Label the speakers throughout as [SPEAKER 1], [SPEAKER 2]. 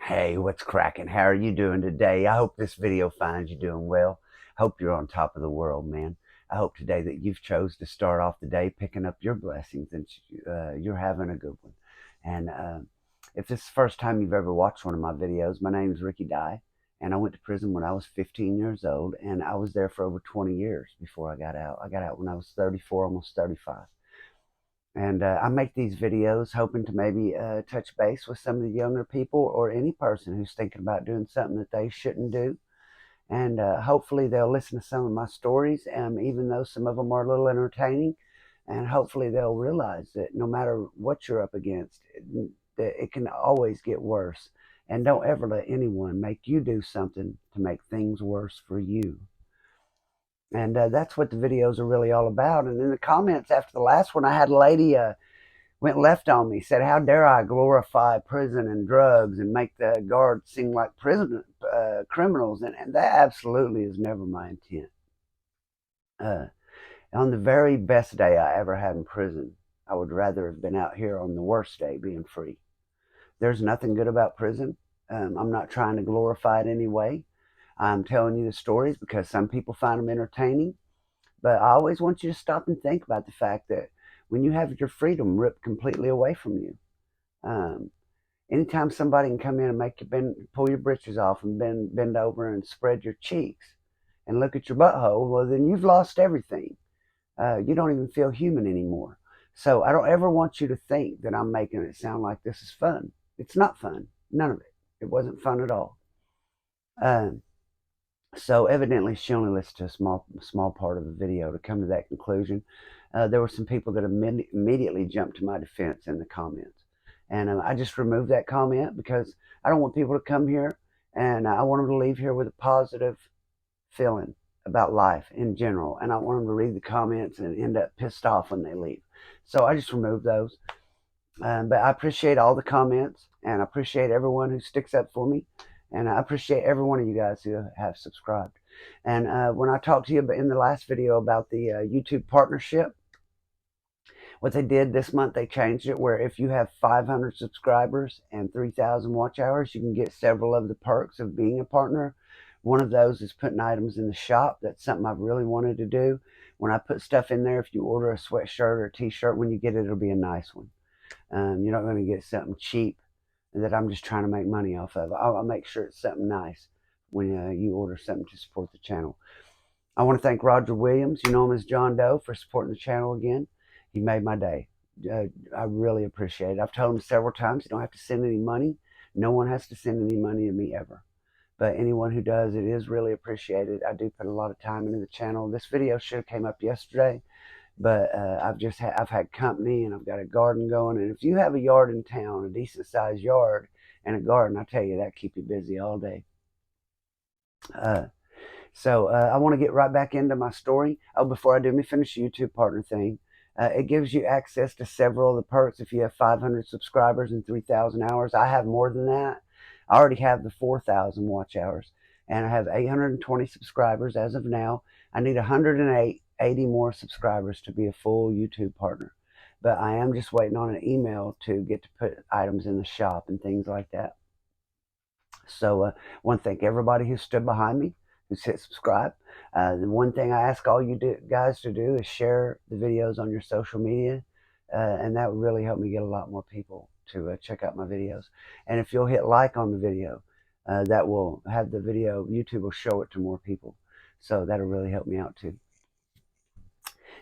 [SPEAKER 1] Hey, what's cracking? How are you doing today? I hope this video finds you doing well. I hope you're on top of the world, man. I hope today that you've chose to start off the day picking up your blessings and you're having a good one. And if this is the first time you've ever watched one of my videos, my name is Ricky Dye, and I went to prison when I was 15 years old, and I was there for over 20 years before I got out. I got out when I was 34, almost 35. And I make these videos hoping to maybe touch base with some of the younger people or any person who's thinking about doing something that they shouldn't do. And hopefully they'll listen to some of my stories, even though some of them are a little entertaining. And hopefully they'll realize that no matter what you're up against, that it can always get worse. And don't ever let anyone make you do something to make things worse for you. And that's what the videos are really all about. And in the comments after the last one, I had a lady went left on me, said, "How dare I glorify prison and drugs and make the guards seem like prison criminals?" And that absolutely is never my intent. On the very best day I ever had in prison, I would rather have been out here on the worst day being free. There's nothing good about prison. I'm not trying to glorify it anyway. I'm telling you the stories because some people find them entertaining. But I always want you to stop and think about the fact that when you have your freedom ripped completely away from you, um, anytime somebody can come in and make you pull your britches off and bend over and spread your cheeks and look at your butthole, well, then you've lost everything. You don't even feel human anymore. So I don't ever want you to think that I'm making it sound like this is fun. It's not fun. None of it. It wasn't fun at all. Um, So evidently she only listened to a small part of the video to come to that conclusion. There were some people that immediately jumped to my defense in the comments. And I just removed that comment because I don't want people to come here, and I want them to leave here with a positive feeling about life in general. And I want them to read the comments and end up pissed off when they leave. So I just removed those. But I appreciate all the comments, and I appreciate everyone who sticks up for me. And I appreciate every one of you guys who have subscribed. And when I talked to you in the last video about the YouTube partnership, what they did this month, they changed it where if you have 500 subscribers and 3,000 watch hours, you can get several of the perks of being a partner. One of those is putting items in the shop. That's something I've really wanted to do. When I put stuff in there, if you order a sweatshirt or a t-shirt, when you get it, it'll be a nice one. You're not going to get something cheap that I'm just trying to make money off of. I'll make sure it's something nice when you order something to support the channel. I want to thank Roger Williams, you know him as John Doe, for supporting the channel again. He made my day. I really appreciate it. I've told him several times you don't have to send any money. No one has to send any money to me ever. But anyone who does, it is really appreciated. I do put a lot of time into the channel. This video should have came up yesterday, but I've had company, and I've got a garden going. And if you have a yard in town, a decent sized yard and a garden, I tell you, that keep you busy all day. So I want to get right back into my story. Oh, before I do, let me finish the YouTube partner thing. It gives you access to several of the perks if you have 500 subscribers and 3,000 hours. I have more than that. I already have the 4,000 watch hours, and I have 820 subscribers as of now. I need 180 more subscribers to be a full YouTube partner. But I am just waiting on an email to get to put items in the shop and things like that. So I want to thank everybody who stood behind me, who hit subscribe. The one thing I ask all you guys to do is share the videos on your social media, and that would really help me get a lot more people to check out my videos. And if you'll hit like on the video, that will have the video, YouTube will show it to more people. So that'll really help me out too.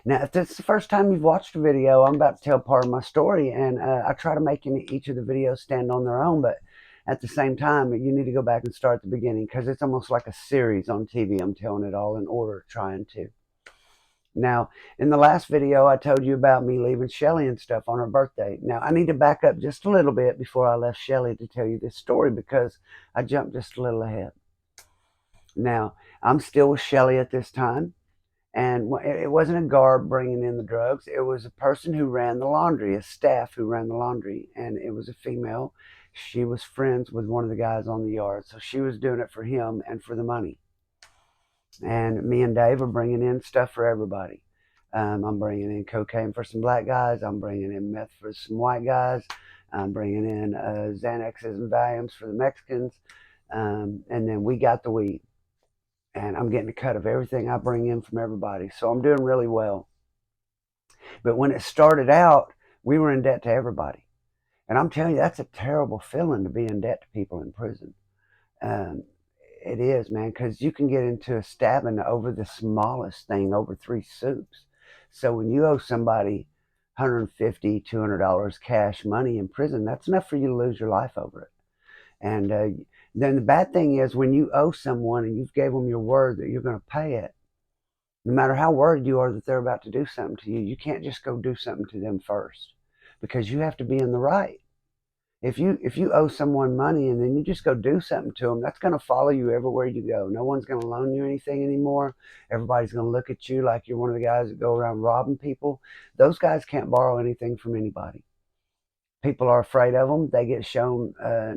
[SPEAKER 1] Now, if this is the first time you've watched a video, I'm about to tell part of my story, and I try to make each of the videos stand on their own, but at the same time, you need to go back and start at the beginning because it's almost like a series on TV. I'm telling it all in order, trying to. Now, in the last video, I told you about me leaving Shelly and stuff on her birthday. Now, I need to back up just a little bit before I left Shelly to tell you this story because I jumped just a little ahead. Now, I'm still with Shelly at this time. And it wasn't a guard bringing in the drugs. It was a person who ran the laundry, a staff who ran the laundry. And it was a female. She was friends with one of the guys on the yard. So she was doing it for him and for the money. And me and Dave are bringing in stuff for everybody. I'm bringing in cocaine for some black guys. I'm bringing in meth for some white guys. I'm bringing in Xanaxes and Valiums for the Mexicans, and then we got the weed. And I'm getting a cut of everything I bring in from everybody. So I'm doing really well. But when it started out, we were in debt to everybody. And I'm telling you, that's a terrible feeling to be in debt to people in prison. Um, it is, man, because you can get into a stabbing over the smallest thing, over 3 soups. So when you owe somebody $150, $200 cash money in prison, that's enough for you to lose your life over it. And then the bad thing is when you owe someone and you've gave them your word that you're going to pay it, no matter how worried you are that they're about to do something to you, you can't just go do something to them first because you have to be in the right. If you owe someone money and then you just go do something to them, that's going to follow you everywhere you go. No one's going to loan you anything anymore. Everybody's going to look at you like you're one of the guys that go around robbing people. Those guys can't borrow anything from anybody. People are afraid of them. They get shown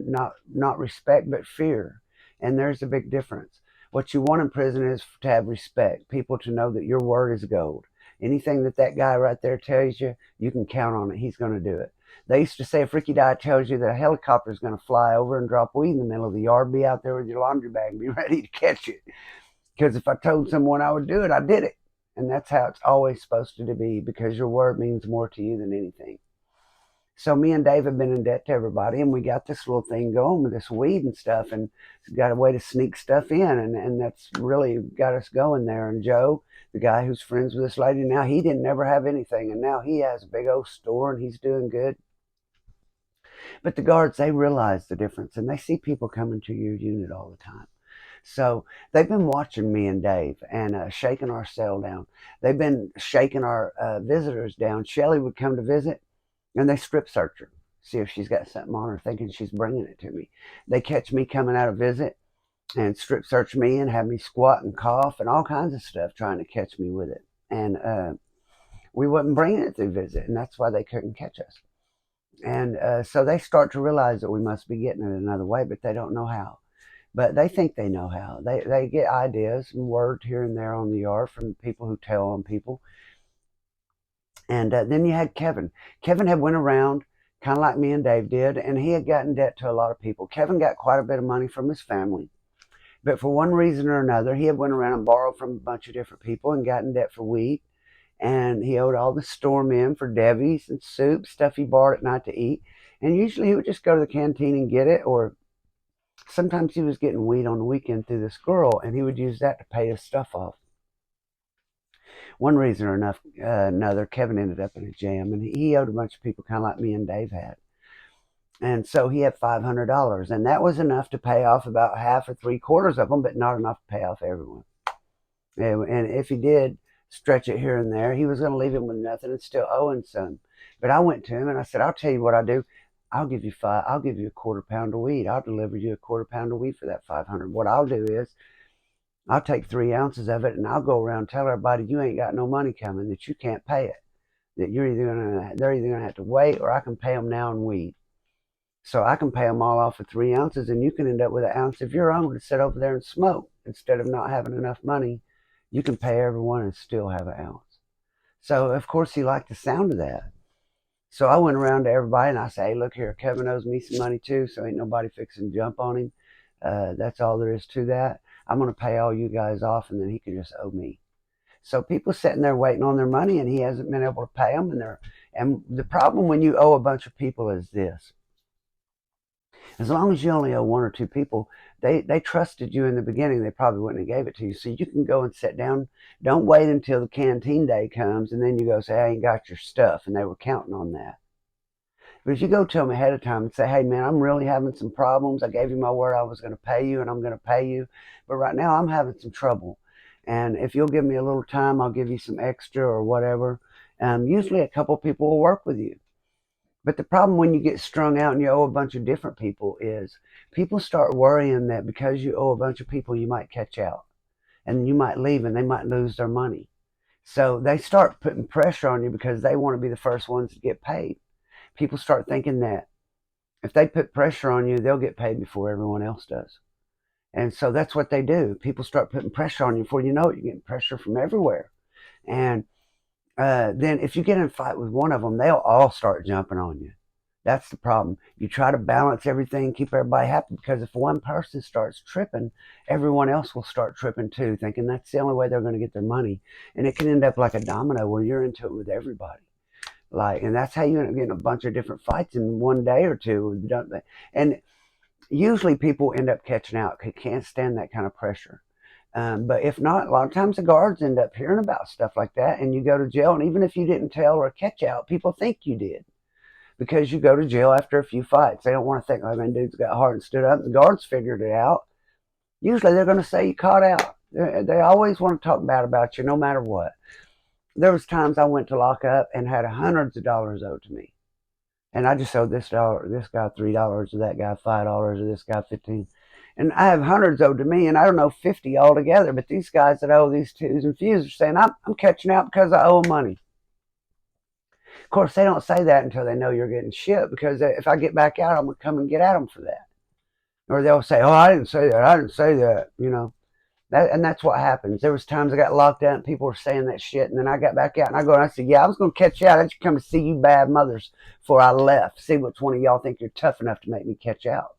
[SPEAKER 1] not respect but fear, and there's a big difference. What you want in prison is to have respect, people to know that your word is gold. Anything that guy right there tells you, you can count on it. He's going to do it. They used to say if Ricky Dye tells you that a helicopter is going to fly over and drop weed in the middle of the yard, be out there with your laundry bag and be ready to catch it. Because if I told someone I would do it, I did it. And that's how it's always supposed to be, because your word means more to you than anything. So me and Dave have been in debt to everybody, and we got this little thing going with this weed and stuff, and got a way to sneak stuff in, and that's really got us going there. And Joe, the guy who's friends with this lady now, he didn't ever have anything, and now he has a big old store, and he's doing good. But the guards, they realize the difference, and they see people coming to your unit all the time. So they've been watching me and Dave and shaking our cell down. They've been shaking our visitors down. Shelly would come to visit, and they strip search her, see if she's got something on her, thinking she's bringing it to me. They catch me coming out of visit and strip search me and have me squat and cough and all kinds of stuff trying to catch me with it. And we wasn't bringing it through visit, and that's why they couldn't catch us. And so they start to realize that we must be getting it another way, but they don't know how. But they think they know how. They get ideas and words here and there on the yard from people who tell on people. And then you had Kevin. Kevin had went around kind of like me and Dave did, and he had gotten debt to a lot of people. Kevin got quite a bit of money from his family, but for one reason or another, he had went around and borrowed from a bunch of different people and got in debt for weed. And he owed all the store men for Debbie's and soup, stuff he borrowed at night to eat. And usually he would just go to the canteen and get it, or sometimes he was getting weed on the weekend through this girl, and he would use that to pay his stuff off. One reason or another, Kevin ended up in a jam, and he owed a bunch of people, kind of like me and Dave had. And so he had $500, and that was enough to pay off about half or 3/4 of them, but not enough to pay off everyone. And if he did stretch it here and there, he was going to leave him with nothing and still owing some. But I went to him and I said, "I'll tell you what I do. I'll give you a quarter pound of weed. I'll deliver you a quarter pound of weed for that 500. What I'll do is I'll take 3 ounces of it and I'll go around and tell everybody you ain't got no money coming, that you can't pay it, that they're either gonna have to wait, or I can pay them now in weed. So I can pay them all off for 3 ounces, and you can end up with an ounce of your own to sit over there and smoke instead of not having enough money. You can pay everyone and still have an ounce." So of course he liked the sound of that. So I went around to everybody and I said, "Hey, look here, Kevin owes me some money too, so ain't nobody fixing to jump on him. That's all there is to that. I'm going to pay all you guys off, and then he can just owe me." So people sitting there waiting on their money, and he hasn't been able to pay them. And the problem when you owe a bunch of people is this: as long as you only owe one or two people, they trusted you in the beginning. They probably wouldn't have gave it to you. So you can go and sit down. Don't wait until the canteen day comes and then you go say, "I ain't got your stuff," and they were counting on that. But if you go to them ahead of time and say, "Hey man, I'm really having some problems. I gave you my word I was going to pay you, and I'm going to pay you, but right now I'm having some trouble. And if you'll give me a little time, I'll give you some extra or whatever." Usually a couple people will work with you. But the problem when you get strung out and you owe a bunch of different people is people start worrying that because you owe a bunch of people, you might catch out and you might leave and they might lose their money. So they start putting pressure on you because they want to be the first ones to get paid. People start thinking that if they put pressure on you, they'll get paid before everyone else does. And so that's what they do. People start putting pressure on you. Before you know it, you're getting pressure from everywhere. And then if you get in a fight with one of them, they'll all start jumping on you. That's the problem. You try to balance everything, keep everybody happy, because if one person starts tripping, everyone else will start tripping too, thinking that's the only way they're going to get their money. And it can end up like a domino where you're into it with everybody. Like, and that's how you end up getting a bunch of different fights in one day or two, don't they? And usually people end up catching out. Can't stand that kind of pressure. But if not, a lot of times the guards end up hearing about stuff like that, and you go to jail. And even if you didn't tell or catch out, people think you did, because you go to jail after a few fights. They don't want to think, oh man, dude's got heart and stood up. The guards figured it out. Usually they're going to say you caught out. They always want to talk bad about you, no matter what. There was times I went to lock up and had hundreds of dollars owed to me, and I just owed this guy $3, or that guy $5, or this guy 15. And I have hundreds owed to me, and I don't know 50 altogether. But these guys that owe these twos and fews are saying I'm catching out because I owe money. Of course, they don't say that until they know you're getting shit, because if I get back out, I'm going to come and get at them for that. Or they'll say, oh, I didn't say that. I didn't say that, you know. And that's what happens. There was times I got locked out and people were saying that shit, and then I got back out and I go and I said, yeah, I was going to catch you out. I just come to see you bad mothers before I left. See which one of y'all think you're tough enough to make me catch out.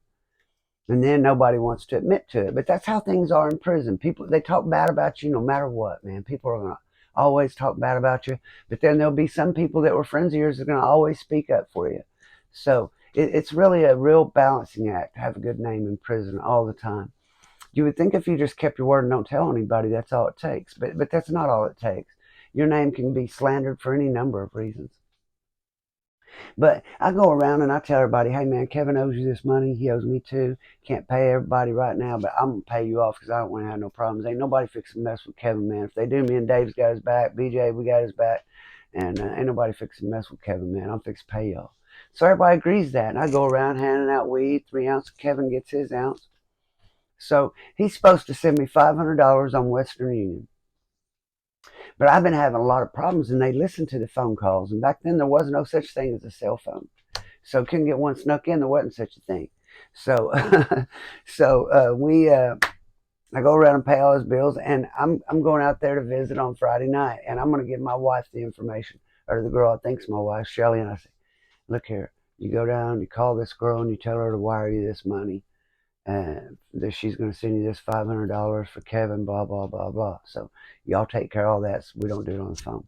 [SPEAKER 1] And then nobody wants to admit to it. But that's how things are in prison. People, they talk bad about you no matter what, man. People are going to always talk bad about you. But then there'll be some people that were friends of yours that are going to always speak up for you. So it's really a real balancing act to have a good name in prison all the time. You would think if you just kept your word and don't tell anybody, that's all it takes. But that's not all it takes. Your name can be slandered for any number of reasons. But I go around and I tell everybody, hey man, Kevin owes you this money. He owes me too. Can't pay everybody right now, but I'm going to pay you off because I don't want to have no problems. Ain't nobody fixing to mess with Kevin, man. If they do, me and Dave's got his back. BJ, we got his back. And ain't nobody fixing to mess with Kevin, man. I'm fixing to pay y'all. So everybody agrees that. And I go around handing out weed, 3 ounces. Kevin gets his ounce. So he's supposed to send me $500 on Western Union. But I've been having a lot of problems, and they listen to the phone calls. And back then, there was no such thing as a cell phone. So couldn't get one snuck in. There wasn't such a thing. So, I go around and pay all his bills, and I'm going out there to visit on Friday night, and I'm going to give my wife the information, or the girl I think's my wife, Shelly, and I say, look here, you go down, you call this girl, and you tell her to wire you this money, and that she's going to send you this $500 for Kevin, blah blah blah blah. So y'all take care of all that, so we don't do it on the phone.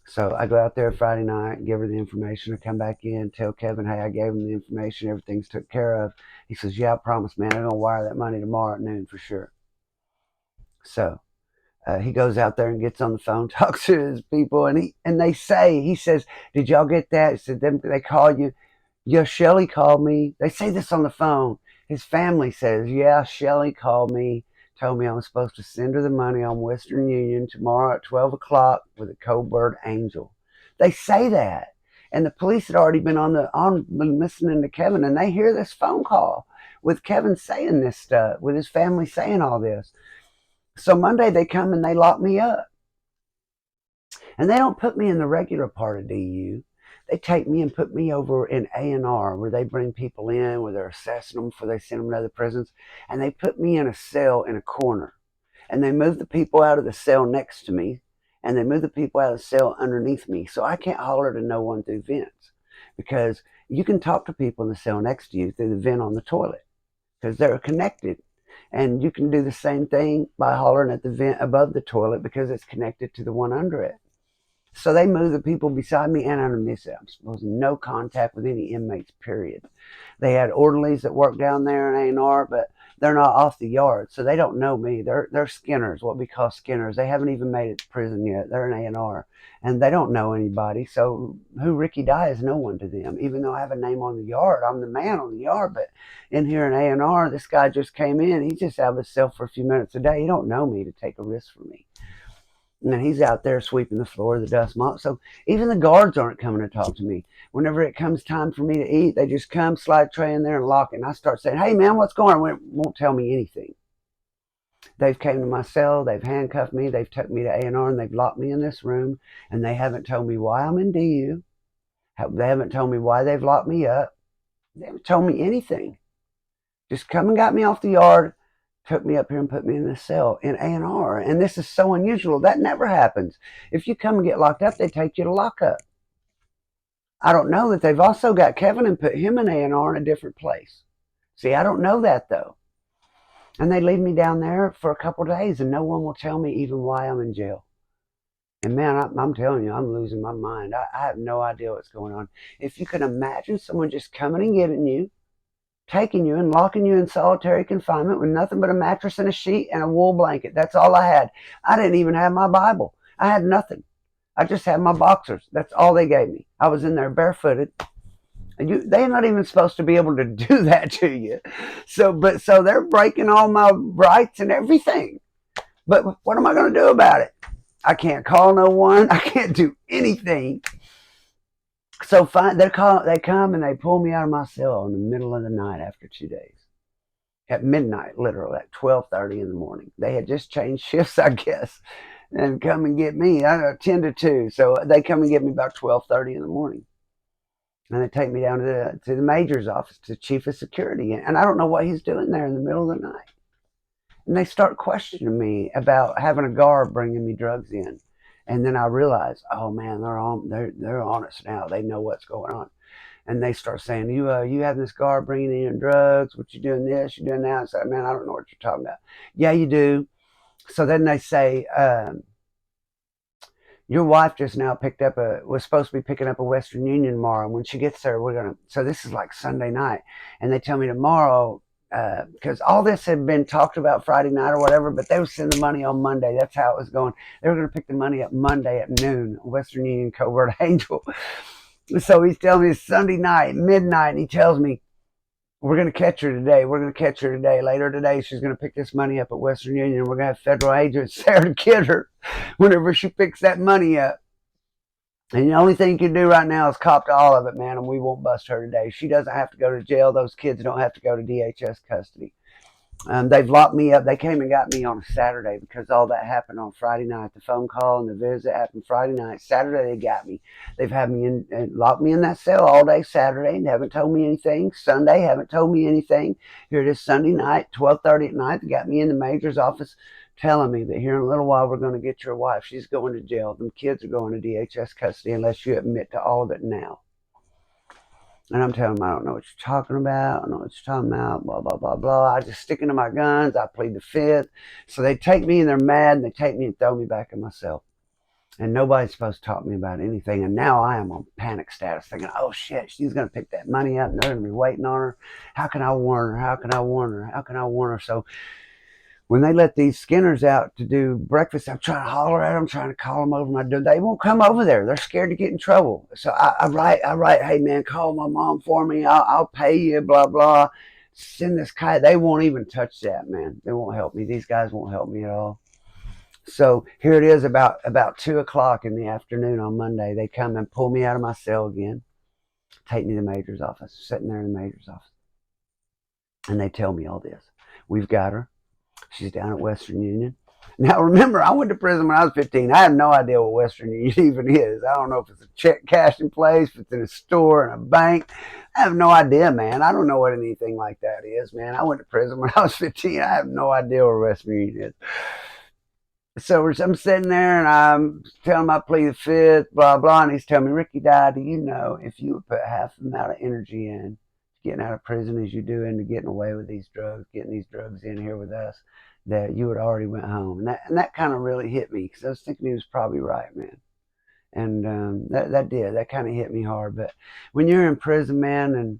[SPEAKER 1] So I go out there Friday night, give her the information. I come back in, tell Kevin, hey, I gave him the information. Everything's took care of. He says, yeah, I promise, man. I'm going to wire that money tomorrow at noon for sure. So he goes out there and gets on the phone, talks to his people, and he says, did y'all get that? He said, they call you. Yeah, Shelly called me. They say this on the phone. His family says, yeah, Shelly called me, told me I'm supposed to send her the money on Western Union tomorrow at 12 o'clock with a Cobird Angel. They say that. And the police had already been been listening to Kevin, and they hear this phone call with Kevin saying this stuff, with his family saying all this. So Monday they come and they lock me up. And they don't put me in the regular part of DU. They take me and put me over in A&R, where they bring people in, where they're assessing them before they send them to other prisons. And they put me in a cell in a corner. And they move the people out of the cell next to me, and they move the people out of the cell underneath me. So I can't holler to no one through vents, because you can talk to people in the cell next to you through the vent on the toilet, because they're connected. And you can do the same thing by hollering at the vent above the toilet, because it's connected to the one under it. So they move the people beside me and underneath it. I'm supposed to no contact with any inmates, period. They had orderlies that work down there in A&R, but they're not off the yard, so they don't know me. They're skinners, what we call skinners. They haven't even made it to prison yet. They're in A&R, and they don't know anybody. So who Ricky Dye is no one to them. Even though I have a name on the yard, I'm the man on the yard. But in here in A&R, this guy just came in. He's just out of his cell for a few minutes a day. He don't know me to take a risk for me. And he's out there sweeping the floor, the dust mop. So even the guards aren't coming to talk to me. Whenever it comes time for me to eat, they just come, slide a tray in there and lock it. And I start saying, hey, man, what's going on? They won't tell me anything. They've came to my cell. They've handcuffed me. They've took me to A&R, and they've locked me in this room. And they haven't told me why I'm in DU. They haven't told me why they've locked me up. They haven't told me anything. Just come and got me off the yard, took me up here and put me in this cell in A&R. And this is so unusual. That never happens. If you come and get locked up, they take you to lockup. I don't know that they've also got Kevin and put him and A&R in a different place. See, I don't know that though. And they leave me down there for a couple of days, and no one will tell me even why I'm in jail. And man, I'm telling you, I'm losing my mind. I have no idea what's going on. If you can imagine someone just coming and getting you, taking you and locking you in solitary confinement with nothing but a mattress and a sheet and a wool blanket. That's all I had. I didn't even have my Bible. I had nothing. I just had my boxers. That's all they gave me. I was in there barefooted. And they're not even supposed to be able to do that to you. So they're breaking all my rights and everything. But what am I going to do about it? I can't call no one. I can't do anything. So fine, they come and they pull me out of my cell in the middle of the night after 2 days. At midnight, literally, at 12:30 in the morning. They had just changed shifts, I guess, and come and get me. I know 10 to 2. So they come and get me about 12:30 in the morning. And they take me down to the major's office, to chief of security. And I don't know what he's doing there in the middle of the night. And they start questioning me about having a guard bringing me drugs in. And then I realize, oh man, they're on us now. They know what's going on. And they start saying, you have this guard bringing in drugs. What you doing this? You doing that? I said, man, I don't know what you're talking about. Yeah, you do. So then they say, your wife just now was supposed to be picking up a Western Union tomorrow. And when she gets there, so this is like Sunday night. And they tell me tomorrow, because all this had been talked about Friday night or whatever, but they would send the money on Monday. That's how it was going. They were going to pick the money up Monday at noon, Western Union Covert Angel. So he's telling me it's Sunday night, midnight, and he tells me, we're going to catch her today. We're going to catch her today. Later today, she's going to pick this money up at Western Union. We're going to have federal agents there to get her whenever she picks that money up. And the only thing you can do right now is cop to all of it, man, and we won't bust her today. She doesn't have to go to jail. Those kids don't have to go to DHS custody. They've locked me up. They came and got me on a Saturday because all that happened on Friday night. The phone call and the visit happened Friday night. Saturday, they got me. They've had me in and locked me in that cell all day Saturday and haven't told me anything. Sunday, haven't told me anything. Here it is Sunday night, 12:30 at night. They got me in the major's office telling me that here in a little while we're going to get your wife. She's going to jail. Them kids are going to DHS custody unless you admit to all of it now. And I'm telling them, I don't know what you're talking about. I don't know what you're talking about, blah, blah, blah, blah. I just sticking to my guns. I plead the fifth. So they take me and they're mad and they take me and throw me back in my cell. And nobody's supposed to talk to me about anything. And now I am on panic status thinking, oh shit, she's going to pick that money up and they're going to be waiting on her. How can I warn her? How can I warn her? How can I warn her? So when they let these Skinners out to do breakfast, I'm trying to holler at them, trying to call them over my door. They won't come over there. They're scared to get in trouble. So I write, hey man, call my mom for me. I'll pay you, blah, blah. Send this guy. They won't even touch that, man. They won't help me. These guys won't help me at all. So here it is about 2:00 in the afternoon on Monday. They come and pull me out of my cell again, take me to the major's office, sitting there in the major's office. And they tell me all this. We've got her. She's down at Western Union. Now, remember, I went to prison when I was 15. I have no idea what Western Union even is. I don't know if it's a check cashing place, if it's in a store, in a bank. I have no idea, man. I don't know what anything like that is, man. I went to prison when I was 15. I have no idea what Western Union is. So I'm sitting there and I'm telling him I plead the fifth, blah, blah. And he's telling me, Ricky, do you know if you would put half the amount of energy in getting out of prison as you do into getting away with these drugs, getting these drugs in here with us, that you had already went home. And that kind of really hit me because I was thinking he was probably right, man. And that kind of hit me hard. But when you're in prison, man,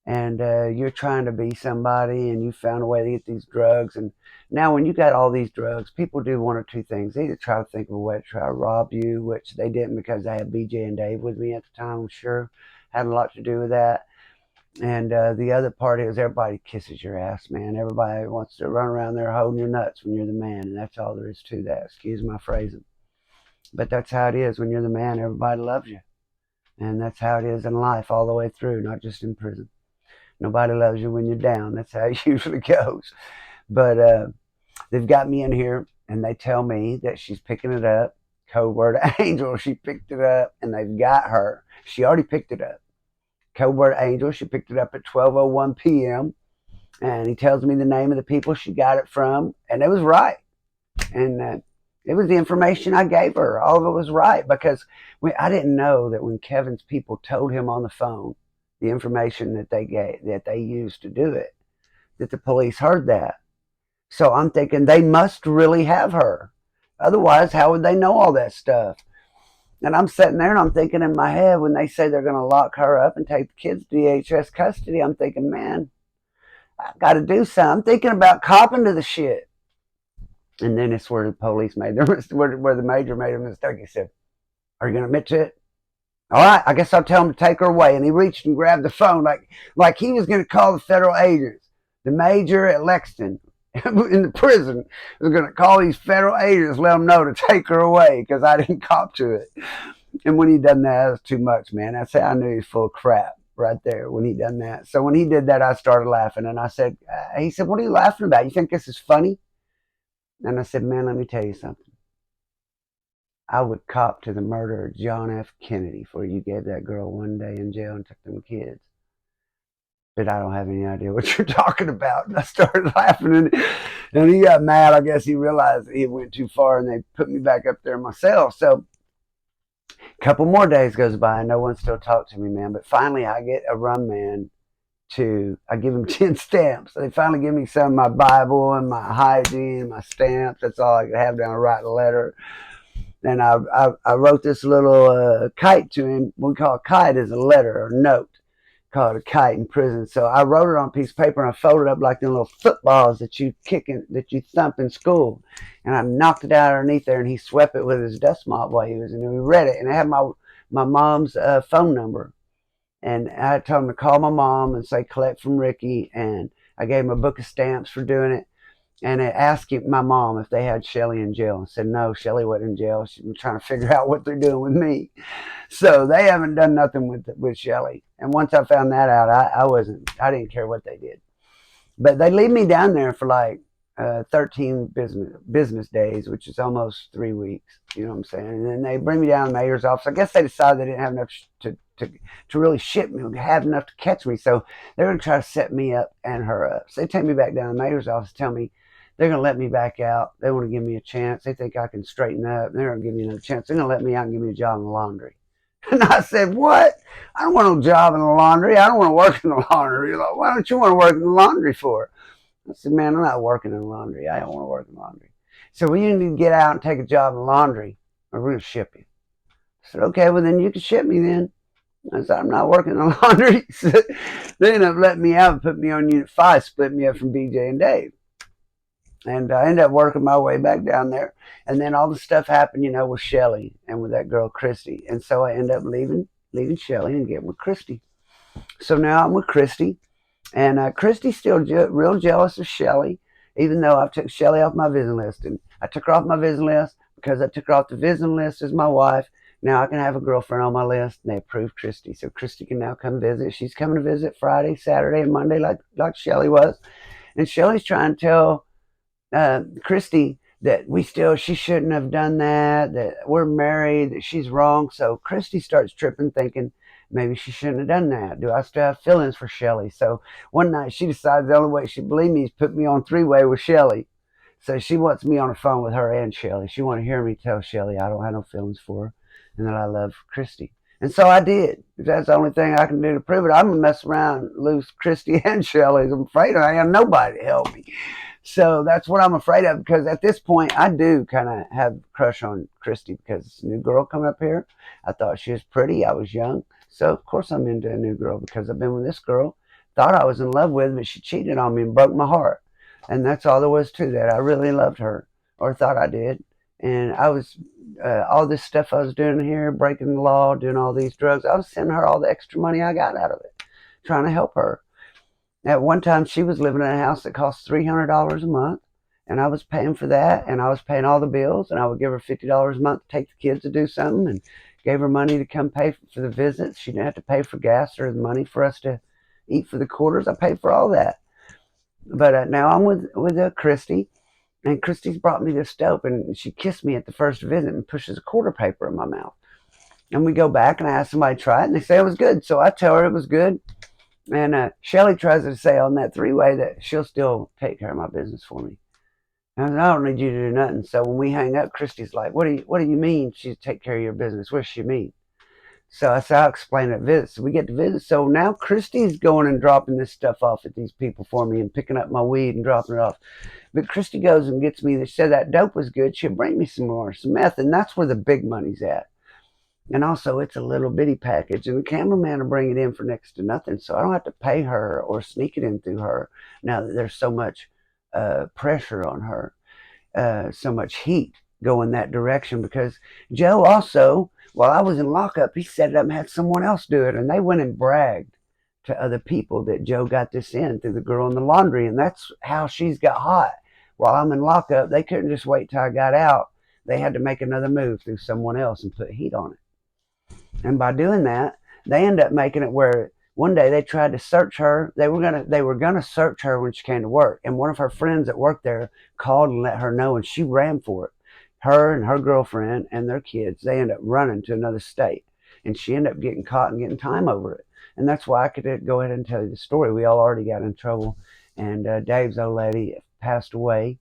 [SPEAKER 1] and you're trying to be somebody and you found a way to get these drugs, and now when you got all these drugs, people do one or two things. They either try to think of a way to try to rob you, which they didn't because I had BJ and Dave with me at the time, I'm sure. Had a lot to do with that. And the other part is everybody kisses your ass, man. Everybody wants to run around there holding your nuts when you're the man, and that's all there is to that. Excuse my phrasing. But that's how it is when you're the man. Everybody loves you. And that's how it is in life all the way through, not just in prison. Nobody loves you when you're down. That's how it usually goes. But they've got me in here, and they tell me that she's picking it up. Code word Angel, she picked it up, and they've got her. She already picked it up. Code word Angel, she picked it up at 12:01 p.m. And he tells me the name of the people she got it from, and it was right. And It was the information I gave her. All of it was right because I didn't know that when Kevin's people told him on the phone the information that they used to do it, that the police heard that. So I'm thinking they must really have her. Otherwise, how would they know all that stuff? And I'm sitting there and I'm thinking in my head when they say they're going to lock her up and take the kids to DHS custody, I'm thinking, man, I got to do something. I'm thinking about copping to the shit. And then it's where the police made where the major made a mistake. He said, "Are you going to admit to it?" All right, I guess I'll tell him to take her away. And he reached and grabbed the phone like he was going to call the federal agents. The major at Lexington in the prison was going to call these federal agents, let them know to take her away because I didn't cop to it. And when he done that, it was too much, man. That's how I knew he was full of crap right there when he done that. So when he did that, I started laughing. And I said, he said, "What are you laughing about? You think this is funny?" And I said, "Man, let me tell you something. I would cop to the murder of John F. Kennedy for you gave that girl one day in jail and took them kids. But I don't have any idea what you're talking about." And I started laughing, and he got mad. I guess he realized he went too far, and they put me back up there myself. So a couple more days goes by, and no one still talked to me, man. But finally, I get a rum man I give him 10 stamps. So they finally give me some of my Bible and my hygiene and my stamps. That's all I could have down to write a letter. And I wrote this little kite to him. We call a kite as a letter or note, called a kite in prison. So I wrote it on a piece of paper and I folded it up like the little footballs that you thump in school. And I knocked it out underneath there, and he swept it with his dust mop while he was in there. We read it, and I had my mom's phone number. And I told him to call my mom and say collect from Ricky. And I gave him a book of stamps for doing it. And I asked my mom if they had Shelly in jail. And said no, Shelly wasn't in jail. She's been trying to figure out what they're doing with me. So they haven't done nothing with Shelly. And once I found that out, I didn't care what they did. But they leave me down there for like 13 business days, which is almost 3 weeks. You know what I'm saying? And then they bring me down to the mayor's office. I guess they decided they didn't have enough to really ship me, have enough to catch me. So they're going to try to set me up and her up. So they take me back down to the mayor's office, tell me they're going to let me back out. They want to give me a chance. They think I can straighten up. They're going to give me another chance. They're going to let me out and give me a job in the laundry. And I said, "What? I don't want no job in the laundry. I don't want to work in the laundry." Like, "Why don't you want to work in the laundry for?" I said, "Man, I'm not working in the laundry. I don't want to work in the laundry." So "Well, you need to get out and take a job in the laundry, or we're going to ship you." I said, "Okay, well, then you can ship me then." I said, "I'm not working in the laundry." So they ended up letting me out and put me on Unit 5, split me up from BJ and Dave. And I ended up working my way back down there. And then all the stuff happened, with Shelly and with that girl, Christy. And so I ended up leaving Shelly and getting with Christy. So now I'm with Christy. And Christy's still real jealous of Shelly, even though I took Shelly off my visiting list. And I took her off my visiting list because I took her off the visiting list as my wife. Now I can have a girlfriend on my list, and they approved Christy. So Christy can now come visit. She's coming to visit Friday, Saturday, and Monday like Shelly was. And Shelly's trying to tell Christy that she shouldn't have done that we're married, that she's wrong. So Christy starts tripping, thinking maybe she shouldn't have done that. Do I still have feelings for Shelly? So one night she decided the only way she believed me is put me on three-way with Shelly. So she wants me on the phone with her and Shelly. She want to hear me tell Shelly I don't have no feelings for her and that I love Christy. And so I did. If that's the only thing I can do to prove it, I'm going to mess around and lose Christy and Shelly. I'm afraid I have nobody to help me. So that's what I'm afraid of, because at this point I do kind of have a crush on Christy because it's a new girl coming up here. I thought she was pretty. I was young. So of course I'm into a new girl because I've been with this girl. Thought I was in love with, but she cheated on me and broke my heart. And that's all there was to that. I really loved her, or thought I did. And I was, all this stuff I was doing here, breaking the law, doing all these drugs, I was sending her all the extra money I got out of it, trying to help her. At one time, she was living in a house that cost $300 a month, and I was paying for that, and I was paying all the bills, and I would give her $50 a month to take the kids to do something, and gave her money to come pay for the visits. She didn't have to pay for gas or the money for us to eat for the quarters. I paid for all that. But now I'm with Christy, and Christy's brought me this dope, and she kissed me at the first visit and pushes a quarter paper in my mouth. And we go back, and I ask somebody to try it, and they say it was good. So I tell her it was good. And Shelly tries to say on that three-way that she'll still take care of my business for me. And I don't need you to do nothing. So when we hang up, Christy's like, what do you mean she take care of your business? What does she mean? So I said, I'll explain at visit. So we get to visit. So now Christy's going and dropping this stuff off at these people for me and picking up my weed and dropping it off. But Christy goes and gets me. They said that dope was good. She'll bring me some more, some meth. And that's where the big money's at. And also, it's a little bitty package. And the cameraman will bring it in for next to nothing. So I don't have to pay her or sneak it in through her now that there's so much pressure on her, so much heat going that direction. Because Joe also, while I was in lockup, he set it up and had someone else do it. And they went and bragged to other people that Joe got this in through the girl in the laundry. And that's how she's got hot. While I'm in lockup, they couldn't just wait till I got out. They had to make another move through someone else and put heat on it. And by doing that, they end up making it where one day they tried to search her. They were gonna search her when she came to work. And one of her friends that worked there called and let her know, and she ran for it. Her and her girlfriend and their kids, they end up running to another state. And she ended up getting caught and getting time over it. And that's why I could go ahead and tell you the story. We all already got in trouble. And Dave's old lady passed away.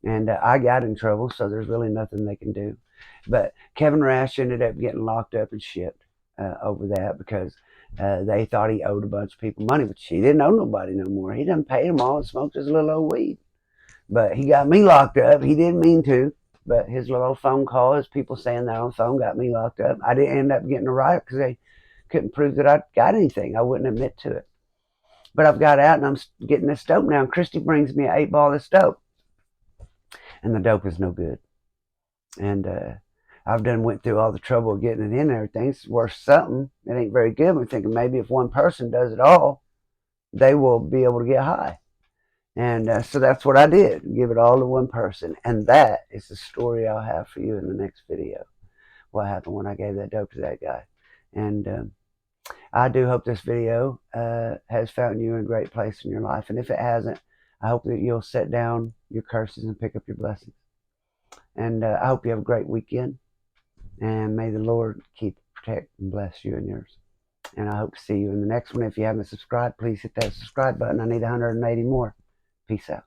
[SPEAKER 1] And I got in trouble, so there's really nothing they can do. But Kevin Rash ended up getting locked up and shipped over that because they thought he owed a bunch of people money, but he didn't owe nobody no more. He done paid them all and smoked his little old weed. But he got me locked up. He didn't mean to, but his little phone call, his people saying that on the phone, got me locked up. I didn't end up getting a riot because they couldn't prove that I got anything. I wouldn't admit to it. But I've got out and I'm getting this dope now. And Christy brings me an 8 ball of this dope, and the dope is no good. And I've done went through all the trouble of getting it in and everything. It's worth something. It ain't very good. I'm thinking maybe if one person does it all, they will be able to get high. And so that's what I did. Give it all to one person. And that is the story I'll have for you in the next video. What happened when I gave that dope to that guy. And I do hope this video has found you in a great place in your life. And if it hasn't, I hope that you'll set down your curses and pick up your blessings. And I hope you have a great weekend. And may the Lord keep, protect, and bless you and yours. And I hope to see you in the next one. If you haven't subscribed, please hit that subscribe button. I need 180 more. Peace out.